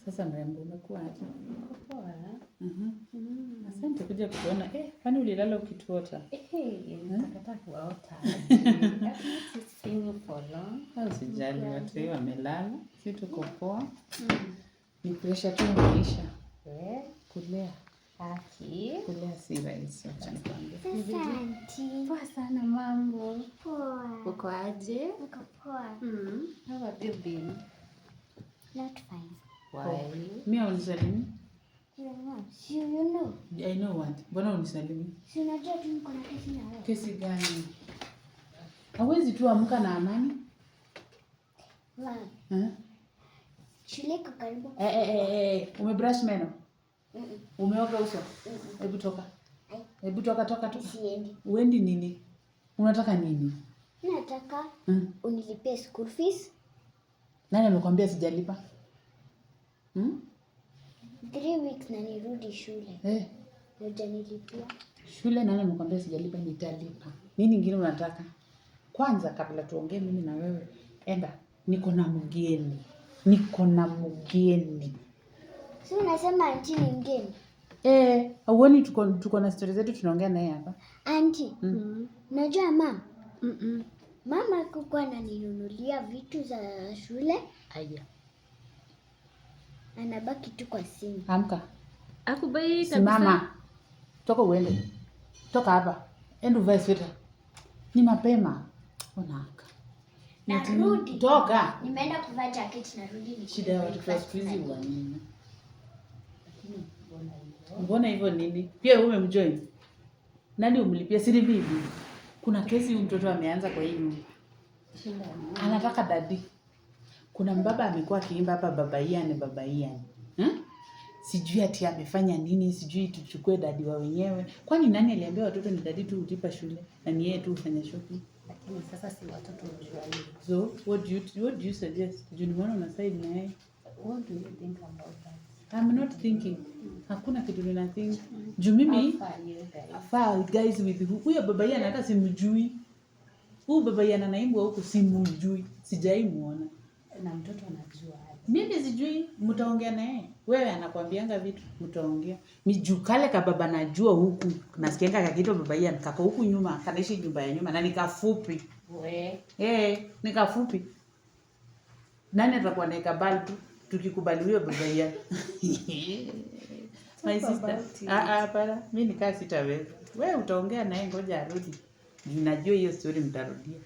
Sasa mrembo umekuwa aje? Poa. Asante kuja kuona. Kwani ulilala ukituota? Nataka kuota. For long. Usijali, watu wamelala. Si tuko poa. Ni pressure tu maisha. Kulea. Kulea si rahisi, acha nikwambie. Asante. Poa sana mambo. Poa. Uko aje? Uko poa. How have you been? Not fine. Why? Mimi unisalimi? You know. I know what. Mbona unisalimi? Si unajua tu niko na kesi na wewe. Kesi gani? Hawezi tu amka na amani? Shule iko karibu. Umebrush meno? Umeoga uso? Hebu toka. Hebu toka. Siendi. Uendi nini? Unataka nini? Nataka unilipie school fees. Nani amekwambia sijalipa? 3 weeks na nirudi shule. Hujanilipia. Shule nani amekwambia sijalipa? Nitalipa. Nini nyingine unataka? Kwanza kabla tuongee mimi na wewe, enda. Niko na mgeni. Si unasema auntie ni mgeni? Hauoni tuko na story zetu tunaongea naye hapa? Auntie. Unajua mama? Mama kukuwa ananinunulia vitu za shule. Aya. Anabaki tu kwa simu. Amka. Akubai kabisa. Simama. Toka uende. Toka hapa. Enda uvae sweta. Ni mapema. Unaaka. Narudi. Toka. Nimeenda kuvaa jacket narudi ni. Shida ya watu kwa siku hizi wa nini? Mbona hivyo nini? Pia wewe umemjoin. Nani umlipia? Si bibi. Kuna kesi huyu mtoto ameanza kwa hii nyumba. Anataka dadi. Kuna mbaba amekuwa akiimba hapa baba Ian. Sijui ati amefanya nini, sijui tuchukue dadi wa wenyewe. Kwani nani aliambia watoto ni dadi tu ulipa shule na ni yeye tu ufanya shopping? Lakini sasa si watoto mjua hivi. So, what do you suggest? Junior una side na yeye. What do you think about that? I'm not thinking. Hakuna kitu nina think. Juu mimi guys with huyo baba Ian hata simjui. Huyu baba Ian anaimbwa huko simjui. Sijaimuona. Na mtoto anajua aje? Mimi sijui, mtaongea naye. Wewe anakuambianga vitu, mtaongea. Miju kale ka baba najua huku. Nasikianga kakito baba Ian kako huku nyuma, kanaishi nyumba ya nyuma na nikafupi. Nikafupi. Nani atakuwa na kabali tukikubali huyo baba Ian? My sister. Para, mimi nikaa sitaweza. Wewe utaongea naye ngoja arudi. Najua hiyo story mtarudia.